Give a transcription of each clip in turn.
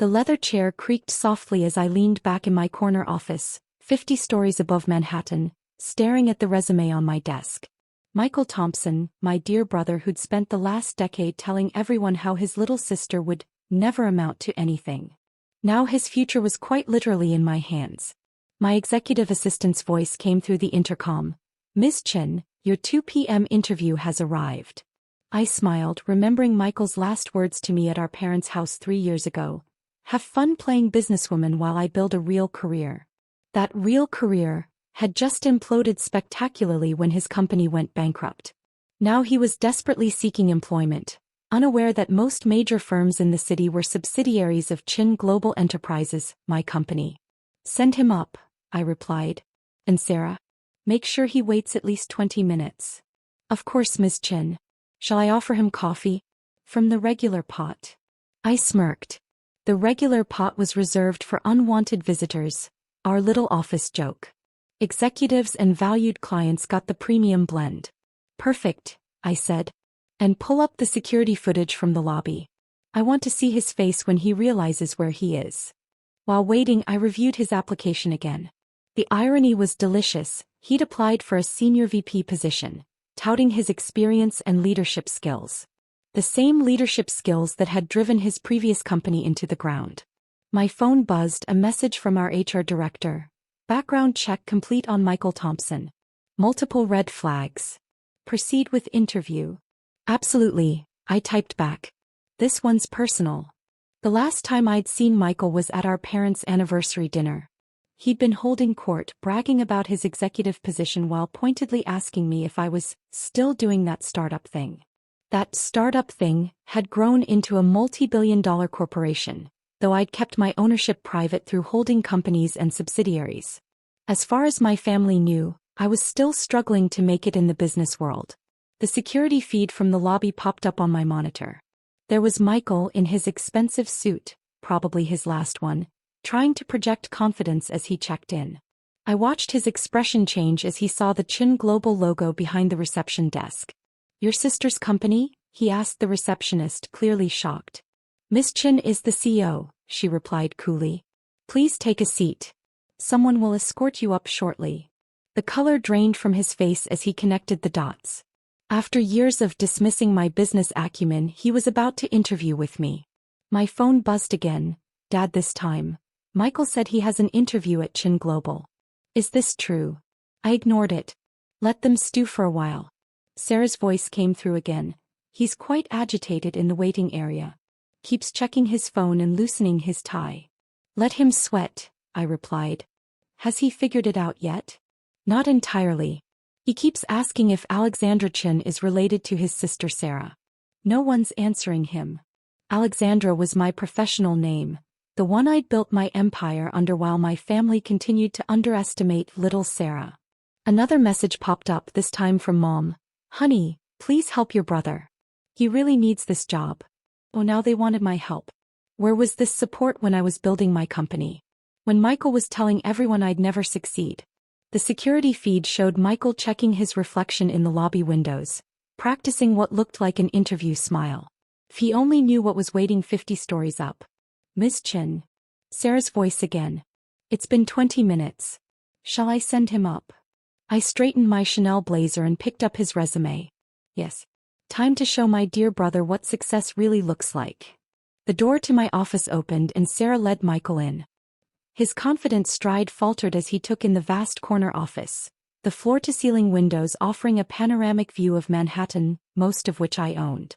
The leather chair creaked softly as I leaned back in my corner office, 50 stories above Manhattan, staring at the resume on my desk. Michael Thompson, my dear brother who'd spent the last decade telling everyone how his little sister would never amount to anything. Now his future was quite literally in my hands. My executive assistant's voice came through the intercom. "Ms. Chen, your 2 p.m. interview has arrived." I smiled, remembering Michael's last words to me at our parents' house 3 years ago. "Have fun playing businesswoman while I build a real career." That real career had just imploded spectacularly when his company went bankrupt. Now he was desperately seeking employment, unaware that most major firms in the city were subsidiaries of Chen Global Enterprises, my company. "Send him up," I replied. "And Sarah? Make sure he waits at least 20 minutes. "Of course, Ms. Chen. Shall I offer him coffee?" "From the regular pot." I smirked. The regular pot was reserved for unwanted visitors, our little office joke. Executives and valued clients got the premium blend. "Perfect," I said. "And pull up the security footage from the lobby. I want to see his face when he realizes where he is." While waiting, I reviewed his application again. The irony was delicious. He'd applied for a senior VP position, touting his experience and leadership skills. The same leadership skills that had driven his previous company into the ground. My phone buzzed, a message from our HR director. "Background check complete on Michael Thompson. Multiple red flags. Proceed with interview." "Absolutely," I typed back. "This one's personal." The last time I'd seen Michael was at our parents' anniversary dinner. He'd been holding court, bragging about his executive position while pointedly asking me if I was still doing that startup thing. That startup thing had grown into a multi-billion-dollar corporation, though I'd kept my ownership private through holding companies and subsidiaries. As far as my family knew, I was still struggling to make it in the business world. The security feed from the lobby popped up on my monitor. There was Michael in his expensive suit, probably his last one, trying to project confidence as he checked in. I watched his expression change as he saw the Chen Global logo behind the reception desk. "Your sister's company?" he asked the receptionist, clearly shocked. "Miss Chen is the CEO," she replied coolly. "Please take a seat. Someone will escort you up shortly." The color drained from his face as he connected the dots. After years of dismissing my business acumen, he was about to interview with me. My phone buzzed again. "Dad, this time. Michael said he has an interview at Chen Global." "Is this true?" I ignored it. "Let them stew for a while." Sarah's voice came through again. "He's quite agitated in the waiting area. Keeps checking his phone and loosening his tie." "Let him sweat," I replied. "Has he figured it out yet?" "Not entirely. He keeps asking if Alexandra Chen is related to his sister Sarah." No one's answering him. Alexandra was my professional name, the one I'd built my empire under while my family continued to underestimate little Sarah. Another message popped up, this time from Mom. "Honey, please help your brother. He really needs this job." Oh, now they wanted my help. Where was this support when I was building my company? When Michael was telling everyone I'd never succeed? The security feed showed Michael checking his reflection in the lobby windows, practicing what looked like an interview smile. If he only knew what was waiting 50 stories up. "Miss Chen." Sarah's voice again. "It's been 20 minutes. Shall I send him up?" I straightened my Chanel blazer and picked up his resume. Yes. Time to show my dear brother what success really looks like. The door to my office opened and Sarah led Michael in. His confident stride faltered as he took in the vast corner office, the floor-to-ceiling windows offering a panoramic view of Manhattan, most of which I owned.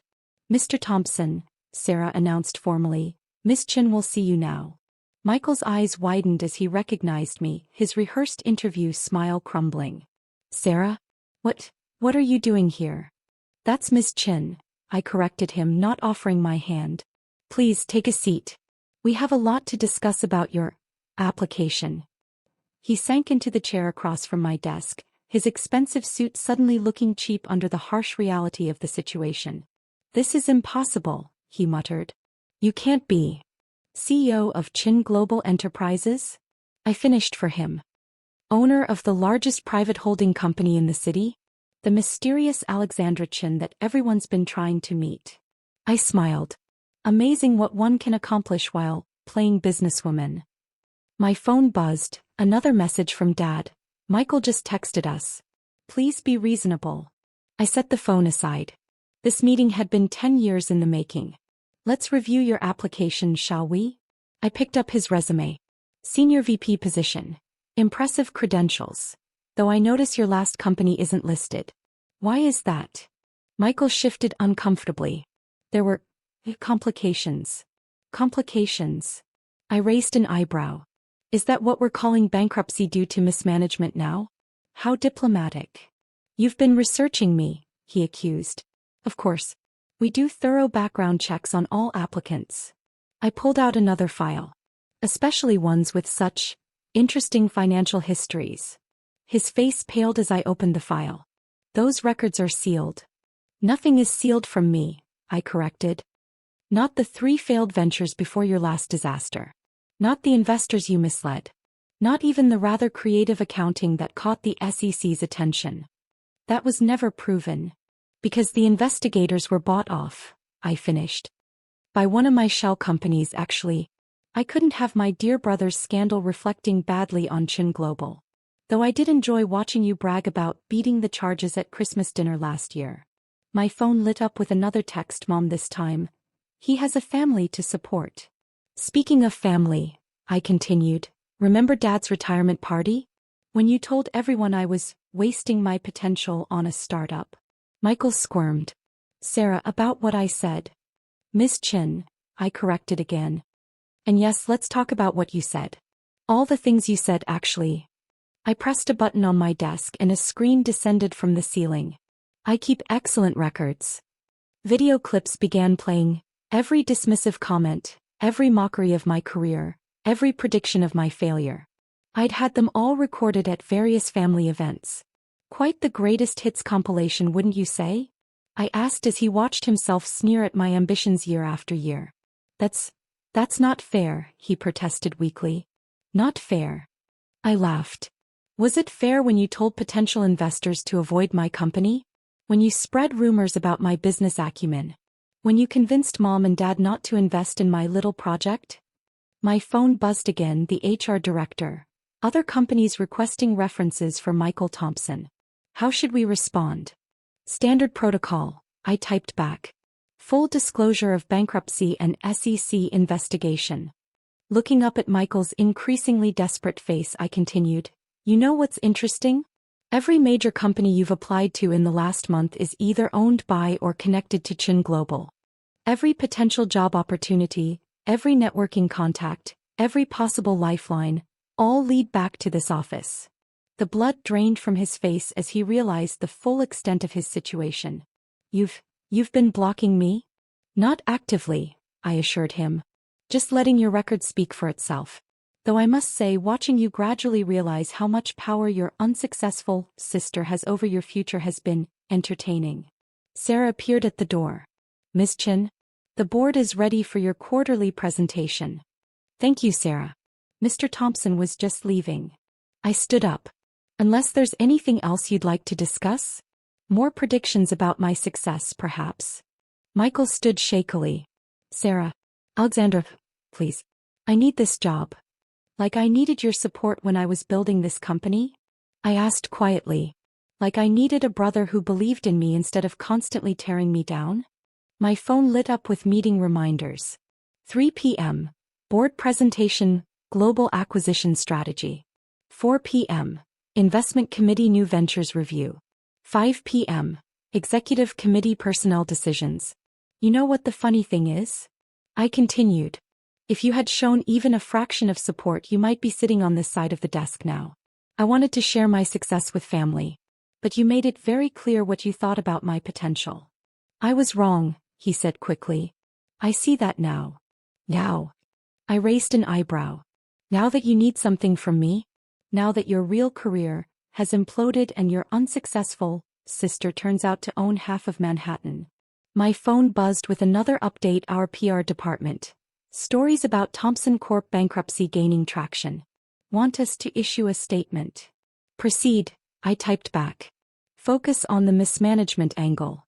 "Mr. Thompson," Sarah announced formally, "Miss Chen will see you now." Michael's eyes widened as he recognized me, his rehearsed interview smile crumbling. "Sarah? What are you doing here?" "That's Miss Chen," I corrected him, not offering my hand. "Please take a seat. We have a lot to discuss about your application." He sank into the chair across from my desk, his expensive suit suddenly looking cheap under the harsh reality of the situation. "This is impossible," he muttered. "You can't be CEO of Chen Global Enterprises?" I finished for him. "Owner of the largest private holding company in the city? The mysterious Alexandra Chen that everyone's been trying to meet." I smiled. Amazing what one can accomplish while playing businesswoman. My phone buzzed, another message from Dad. Michael just texted us. Please be reasonable. I set the phone aside. This meeting had been 10 years in the making. Let's review your application, shall we? I picked up his resume. Senior VP position. Impressive credentials. Though I notice your last company isn't listed. Why is that? Michael shifted uncomfortably. There were complications. Complications. I raised an eyebrow. Is that what we're calling bankruptcy due to mismanagement now? How diplomatic. You've been researching me, he accused. Of course. We do thorough background checks on all applicants. I pulled out another file. Especially ones with such interesting financial histories. His face paled as I opened the file. Those records are sealed. Nothing is sealed from me, I corrected. Not the 3 failed ventures before your last disaster. Not the investors you misled. Not even the rather creative accounting that caught the SEC's attention. That was never proven. Because the investigators were bought off, I finished. By one of my shell companies, actually. I couldn't have my dear brother's scandal reflecting badly on Chen Global. Though I did enjoy watching you brag about beating the charges at Christmas dinner last year. My phone lit up with another text, Mom, this time. He has a family to support. Speaking of family, I continued, remember Dad's retirement party? When you told everyone I was wasting my potential on a startup. Michael squirmed. Sarah, about what I said. Miss Chen, I corrected again. And yes, let's talk about what you said. All the things you said, actually. I pressed a button on my desk and a screen descended from the ceiling. I keep excellent records. Video clips began playing, every dismissive comment, every mockery of my career, every prediction of my failure. I'd had them all recorded at various family events. Quite the greatest hits compilation, wouldn't you say? I asked as he watched himself sneer at my ambitions year after year. That's not fair, he protested weakly. Not fair. I laughed. Was it fair when you told potential investors to avoid my company? When you spread rumors about my business acumen? When you convinced Mom and Dad not to invest in my little project? My phone buzzed again, the HR director. Other companies requesting references for Michael Thompson. How should we respond? Standard protocol, I typed back. Full disclosure of bankruptcy and SEC investigation. Looking up at Michael's increasingly desperate face, I continued. You know what's interesting? Every major company you've applied to in the last month is either owned by or connected to Chen Global. Every potential job opportunity, every networking contact, every possible lifeline, all lead back to this office. The blood drained from his face as he realized the full extent of his situation. You've been blocking me? Not actively, I assured him. Just letting your record speak for itself. Though I must say, watching you gradually realize how much power your unsuccessful sister has over your future has been entertaining. Sarah appeared at the door. Miss Chen, the board is ready for your quarterly presentation. Thank you, Sarah. Mr. Thompson was just leaving. I stood up. Unless there's anything else you'd like to discuss? More predictions about my success, perhaps. Michael stood shakily. Sarah. Alexandra, please. I need this job. Like I needed your support when I was building this company? I asked quietly. Like I needed a brother who believed in me instead of constantly tearing me down? My phone lit up with meeting reminders. 3 p.m. Board presentation, Global Acquisition Strategy. 4 p.m. Investment Committee New Ventures Review. 5 p.m. Executive Committee Personnel Decisions. You know what the funny thing is? I continued. If you had shown even a fraction of support, you might be sitting on this side of the desk now. I wanted to share my success with family. But you made it very clear what you thought about my potential. I was wrong, he said quickly. I see that now. Now. I raised an eyebrow. Now that you need something from me? Now that your real career has imploded and your unsuccessful sister turns out to own half of Manhattan. My phone buzzed with another update. Our PR department. Stories about Thompson Corp bankruptcy gaining traction. Want us to issue a statement. Proceed, I typed back. Focus on the mismanagement angle.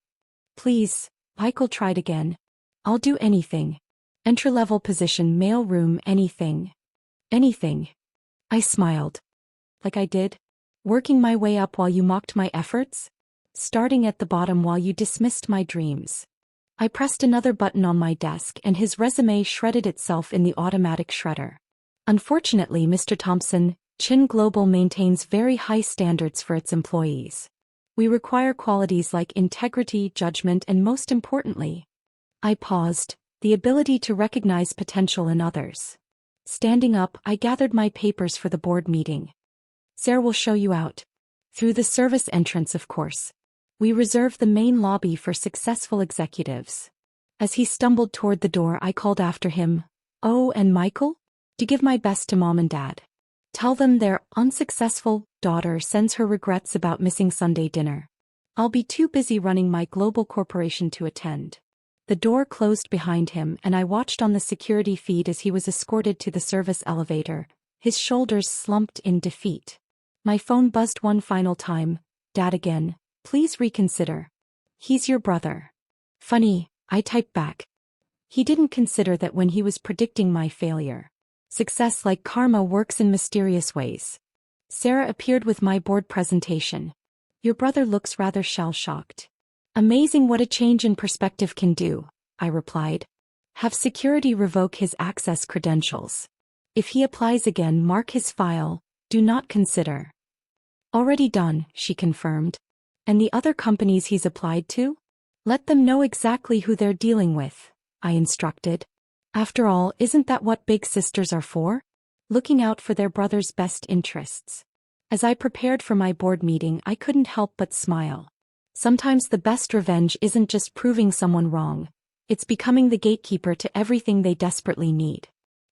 Please, Michael tried again. I'll do anything. Entry-level position, mailroom, anything. Anything. I smiled. Like I did? Working my way up while you mocked my efforts? Starting at the bottom while you dismissed my dreams. I pressed another button on my desk and his resume shredded itself in the automatic shredder. Unfortunately, Mr. Thompson, Chen Global maintains very high standards for its employees. We require qualities like integrity, judgment, and most importantly, I paused, the ability to recognize potential in others. Standing up, I gathered my papers for the board meeting. Sarah will show you out. Through the service entrance, of course. We reserve the main lobby for successful executives. As he stumbled toward the door, I called after him, "Oh, and Michael? To give my best to Mom and Dad. Tell them their unsuccessful daughter sends her regrets about missing Sunday dinner. I'll be too busy running my global corporation to attend." The door closed behind him and I watched on the security feed as he was escorted to the service elevator, his shoulders slumped in defeat. My phone buzzed one final time. "Dad again, please reconsider. He's your brother." "Funny," I typed back. He didn't consider that when he was predicting my failure. Success, like karma, works in mysterious ways. Sarah appeared with my board presentation. "Your brother looks rather shell-shocked." "Amazing what a change in perspective can do," I replied. "Have security revoke his access credentials. If he applies again, mark his file, do not consider." "Already done," she confirmed. "And the other companies he's applied to? Let them know exactly who they're dealing with," I instructed. After all, isn't that what big sisters are for? Looking out for their brother's best interests. As I prepared for my board meeting, I couldn't help but smile. Sometimes the best revenge isn't just proving someone wrong, it's becoming the gatekeeper to everything they desperately need.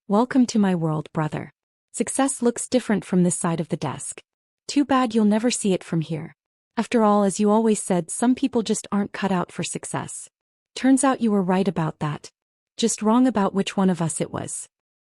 Welcome to my world, brother. Success looks different from this side of the desk. Too bad you'll never see it from here. After all, as you always said, some people just aren't cut out for success. Turns out you were right about that. Just wrong about which one of us it was.